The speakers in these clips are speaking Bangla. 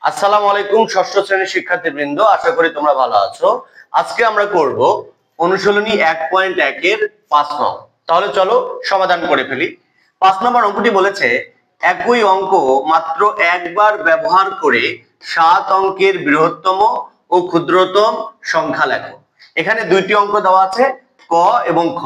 আসসালামু আলাইকুম ষষ্ঠ শ্রেণীর শিক্ষার্থীবৃন্দ, আশা করি তোমরা ভালো আছো। আজকে আমরা করব অনুশীলনী 1.1 এর 5 নং। তাহলে চলো সমাধান করে ফেলি। 5 নম্বর অঙ্কটি বলেছে একই অঙ্ক মাত্র একবার ব্যবহার করে 7 অঙ্কের বৃহত্তম ও ক্ষুদ্রতম সংখ্যা লেখো। এখানে দুইটি অঙ্ক দেওয়া আছে, ক এবং খ।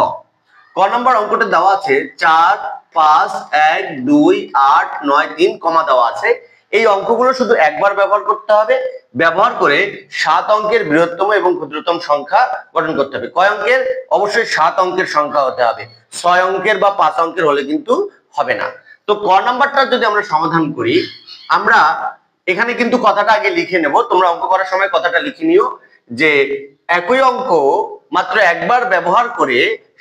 ক নম্বর অঙ্কটা দেওয়া আছে 4, 5, 1, 2, 8, 9, 3 কমা দেওয়া আছে। এই অঙ্কগুলো শুধু একবার ব্যবহার করতে হবে, ব্যবহার করে 7 অঙ্কের বৃহত্তম এবং ক্ষুদ্রতম সংখ্যা গঠন করতে হবে। কয় অঙ্কের? অবশ্যই 7 অঙ্কের সংখ্যা হতে হবে, 6 অঙ্কের বা 5 অঙ্কের হলে কিন্তু হবে না। তো ক নাম্বারটা যদি আমরা সমাধান করি, আমরা এখানে কিন্তু কথাটা আগে লিখে নেব। তোমরা অঙ্ক করার সময় কথাটা লিখে নিও যে একই অঙ্ক মাত্র একবার ব্যবহার করে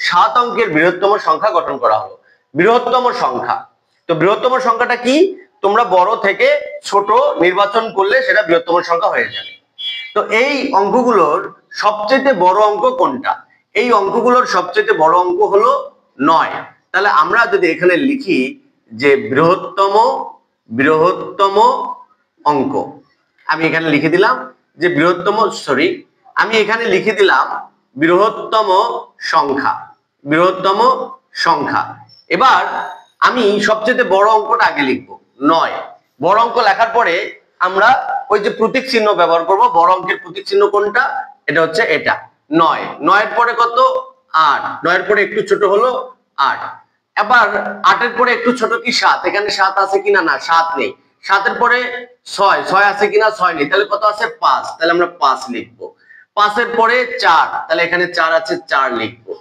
7 অঙ্কের বৃহত্তম সংখ্যা গঠন করা হলো। বৃহত্তম সংখ্যা, তো বৃহত্তম সংখ্যাটা কি? তোমরা বড় থেকে ছোট নির্বাচন করলে সেটা বৃহত্তম সংখ্যা হয়ে যাবে। তো এই অঙ্কগুলোর সবচেয়ে বড় অঙ্ক কোনটা? এই অঙ্কগুলোর সবচেয়ে বড় অঙ্ক হলো 9। তাহলে আমরা যদি এখানে লিখি যে বৃহত্তম অঙ্ক, আমি এখানে লিখে দিলাম যে আমি এখানে লিখে দিলাম বৃহত্তম সংখ্যা। এবার আমি সবচেয়ে বড় অঙ্কটা আগে লিখবো 9। বড় অঙ্ক লেখার পরে আমরা ওই যে প্রতীক চিহ্ন ব্যবহার করব। বড় অঙ্কের প্রতীক চিহ্ন কোনটা? এটা হচ্ছে এটা 9। 9 এর পরে কত? 8। 9 এর পরে একটু ছোট হলো 8। এবার 8 এর পরে একটু ছোট কি 7? এখানে 7 আছে কিনা? না, 7 নেই। 7 এর পরে 6 আছে কিনা? 6 নেই। তাহলে কত আছে? 5। তাহলে আমরা 5 লিখবো। 5 এর পরে 4, তাহলে এখানে 4 আছে, 4 লিখবো।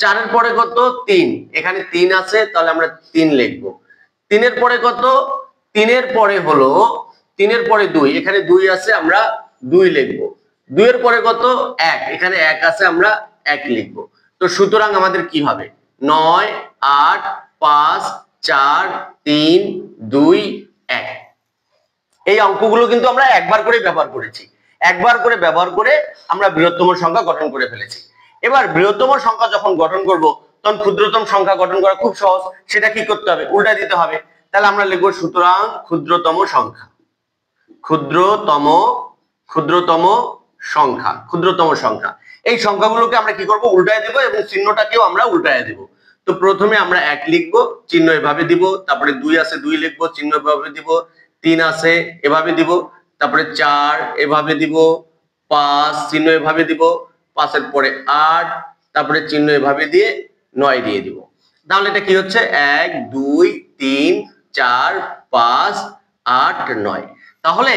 4 এর পরে কত? 3, এখানে 3 আছে, তাহলে আমরা 3 লিখবো। 3 এর পরে কত? 3 এর পরে হলো 3 এর পরে 2, এখানে 2 আছে, আমরা 2 লিখবো। 2 এর পরে কত? 1, এখানে 1 আছে, আমরা 1 লিখবো। তো সুতরাং আমাদের কি হবে? 9, 8, 5, 4, 3, 2, 1। এই অঙ্কগুলো কিন্তু আমরা একবার করে ব্যবহার করেছি। একবার করে ব্যবহার করে আমরা বৃহত্তম সংখ্যা গঠন করে ফেলেছি। এবার বৃহত্তম সংখ্যা যখন গঠন করব, তখন ক্ষুদ্রতম সংখ্যা গঠন করা খুব সহজ। সেটা কি করতে হবে? উল্টা দিতে হবে। তাহলে আমরা লিখবো সুতরাং ক্ষুদ্রতম সংখ্যা। এই সংখ্যাগুলোকে আমরা কি করব? উল্টায় দেব, এবং চিহ্নটাকেও আমরা উল্টায় দেব। তো প্রথমে আমরা 1 লিখবো, চিহ্ন এভাবে দিব। তারপরে 2 আছে, 2 লিখবো, চিহ্ন এভাবে দিব। 3 আছে, এভাবে দিব। তারপরে 4 এভাবে দিব। 5 চিহ্ন এভাবে দিব। 5 এর পরে 8, তারপরে চিহ্ন এভাবে দিয়ে 9 দিয়ে দিব। তাহলে এটা কি হচ্ছে? 1, 2, 3, 4, 5, 8, 9। তাহলে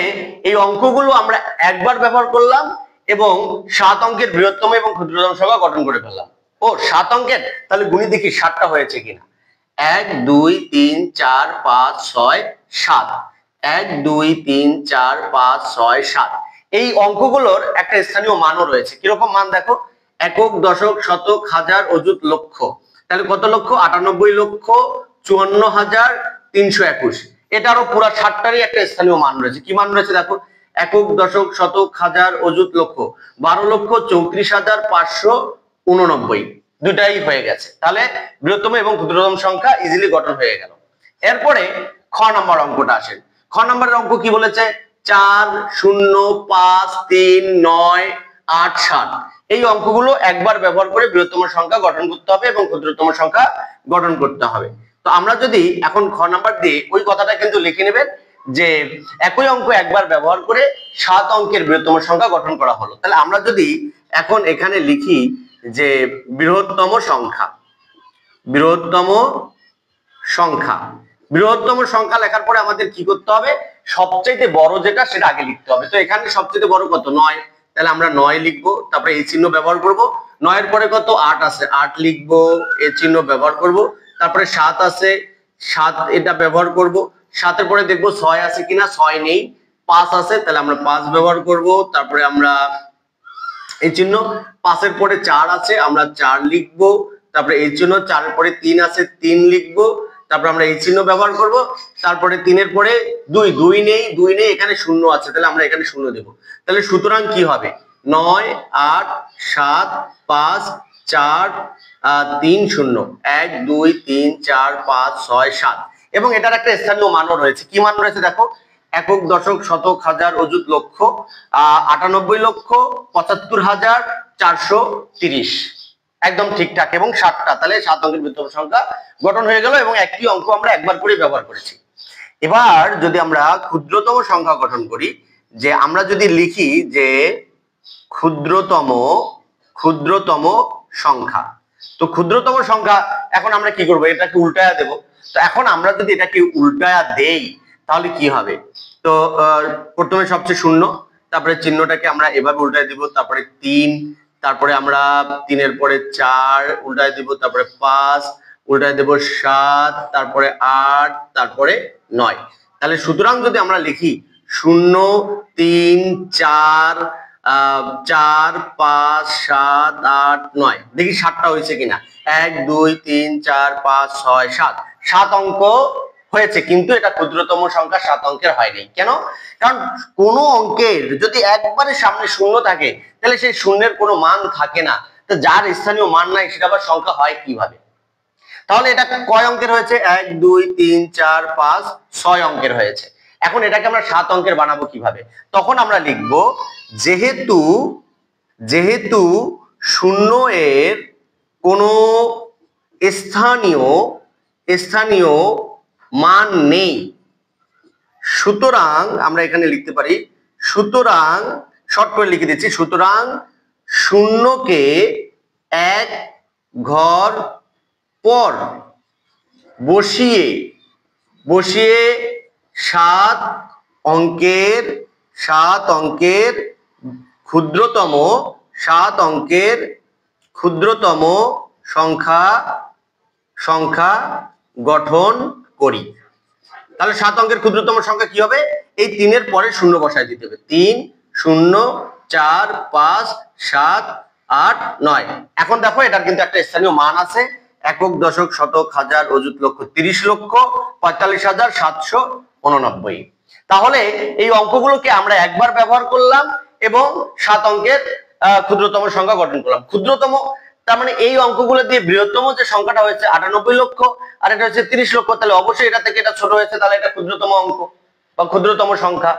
এই অঙ্কগুলো আমরা একবার ব্যবহার করলাম এবং 7 অঙ্কের বৃহত্তম এবং ক্ষুদ্রতম সংখ্যা গঠন করে ফেললাম। ও 7 অঙ্কের, তাহলে গুনি দেখি 7টা হয়েছে কিনা। 1, 2, 3, 4, 5, 6, 7। 1, 2, 3, 4, 5, 6, 7। এই অঙ্কগুলোর একটা স্থানীয় মানও রয়েছে। কিরকম মান দেখো? একক, দশক, শতক, হাজার, অযুত, লক্ষ। তাহলে কত লক্ষ? 98,54,321। এটারও পুরো 7টারই একটা স্থানীয় মান রয়েছে। কি মান রয়েছে দেখো? একক, দশক, শতক, হাজার, অযুত, লক্ষ। 12,34,589। দুটাই হয়ে গেছে। তাহলে বৃহত্তম এবং ক্ষুদ্রতম সংখ্যা ইজিলি গঠন হয়ে গেল। এরপরে খ নাম্বার অঙ্কটা আসেন। খ নাম্বারের অঙ্ক কি বলেছে? 4, 0, 5, 3, 9, 8, 7। এই অঙ্কগুলো একবার ব্যবহার করে বৃহত্তম সংখ্যা গঠন করতে হবে এবং ক্ষুদ্রতম সংখ্যা গঠন করতে হবে। তো আমরা যদি এখন খ নাম্বার দিয়ে ওই কথাটা কিন্তু লিখে নেবেন যে একই অঙ্ক একবার ব্যবহার করে 7 অঙ্কের বৃহত্তম সংখ্যা গঠন করা হলো। তাহলে আমরা যদি এখন এখানে লিখি যে বৃহত্তম সংখ্যা লেখার পরে আমাদের কি করতে হবে? সবচেয়ে বড় যেটা সেটা আগে লিখতে হবে। তো এখানে সবচেয়ে বড় কত? 9। তাহলে আমরা 9 লিখবো, তারপরে এই চিহ্ন ব্যবহার করব। 9 এর পরে কত? 8 আছে, 8 লিখবো, এই চিহ্ন ব্যবহার করব। তারপরে 7 আছে, 7 এটা ব্যবহার করব। 7 এর পরে দেখবো 6 আছে কিনা, 6 নেই। 5 আছে, তাহলে আমরা 5 ব্যবহার করব। তারপরে আমরা এই চিহ্ন। 5 এর পরে 4 আছে, আমরা 4 লিখবো। তারপরে এই চিহ্ন। 4 এর পরে 3 আছে, 3 লিখবো। তারপর আমরা এই চিহ্ন ব্যবহার করব। তারপরে 3 এর পরে 2 নেই, এখানে 0 আছে, তাহলে আমরা এখানে 0 দেব। তাহলে সুতরাং কি হবে? 9, 8, 7, 5, 4, 3, 0। 1, 2, 3, 4, 5, 6, 7। এবং এটার একটা স্থানীয় মানও রয়েছে। কি মান রয়েছে দেখো? একক দশক শতক হাজার অযুত লক্ষ 98,75,430 একদম ঠিকঠাক এবং 7টা, তাহলে 7 অঙ্কের বৃহত্তম সংখ্যা গঠন হয়ে গেল এবং একটি অঙ্ক আমরা একবার করে ব্যবহার করেছি। এবার যদি আমরা ক্ষুদ্রতম সংখ্যা গঠন করি, যে আমরা যদি লিখি যে ক্ষুদ্রতম সংখ্যা, তো ক্ষুদ্রতম সংখ্যা এখন আমরা কি করব, এটাকে উল্টায়া দেব। তো এখন আমরা যদি এটাকে উল্টায়া দেই তাহলে কি হবে, তো প্রথমে সবচেয়ে 0, তারপরে চিহ্নটাকে আমরা এভাবে উল্টায় দিব, তারপরে 3, তারপরে আমরা 3-এর পরে 4 উল্টায় দিব, তারপরে 5 উল্টায় দেব, 7, তারপরে 8, তারপরে 9। তাহলে সুতরাং যদি আমরা লিখি 0 3 4 4 5 7 8 9, দেখি 7টা হয়েছে কিনা। 1 2 3 4 5 6 7, 7 অঙ্ক হয়েছে, কিন্তু এটা ক্ষুদ্রতম সংখ্যা 7 অঙ্কের হয়নি। কেন? কারণ কোন অঙ্কের যদি একবারে সামনে 0 থাকে তাহলে সেই শূন্যের কোনো মান থাকে না, তো যার স্থানীয় মান নাই সেটা আবার সংখ্যা হয় কিভাবে? তাহলে এটা কয় অঙ্কের হয়েছে? 1 2 3 4 5 6 অঙ্কের হয়েছে। এখন এটাকে আমরা 7 অঙ্কের বানাবো কিভাবে? তখন আমরা লিখব যেহেতু 0 এর কোনো স্থানীয় মান নেই, সুতরাং আমরা এখানে লিখতে পারি, সুতরাং শর্ট করে লিখে দিচ্ছি, সুতরাং 0কে 1 ঘর পর বসিয়ে 7 অঙ্কের ক্ষুদ্রতম সংখ্যা গঠন করি। তাহলে 7 অঙ্কের ক্ষুদ্রতম সংখ্যা কি হবে? এই 3-এর পরে 0 বসায় দিতে হবে। 3 0 4 5 7 8 9। এখন দেখো এটার কিন্তু একটা স্থানীয় মান আছে, একক দশক শতক হাজার অযুত লক্ষ 30,45,789। তাহলে এই অঙ্কগুলোকে আমরা একবার ব্যবহার করলাম এবং 7 অঙ্কের ক্ষুদ্রতম সংখ্যা গঠন করলাম। ক্ষুদ্রতম তার মানে এই অঙ্কগুলো দিয়ে বৃহত্তম যে সংখ্যাটা হয়েছে 98 লক্ষ, আর এটা হচ্ছে 30 লক্ষ, তাহলে অবশ্যই এটা থেকে এটা ছোট হয়েছে, তাহলে এটা ক্ষুদ্রতম অঙ্ক বা ক্ষুদ্রতম সংখ্যা।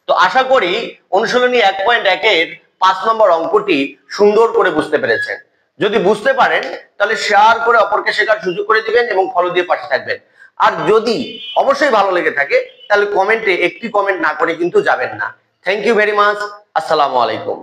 তো আশা করি অনুশীলনী 1.1 এর 5 নম্বর অঙ্কটি সুন্দর করে বুঝতে পেরেছেন। যদি বুঝতে পারেন তাহলে শেয়ার করে অপরকে শেখার সুযোগ করে দিবেন এবং ফলো দিয়ে পাশে থাকবেন। আর যদি অবশ্যই ভালো লেগে থাকে তাহলে কমেন্টে একটি কমেন্ট না করে কিন্তু যাবেন না। Thank you very much. আসসালামু আলাইকুম।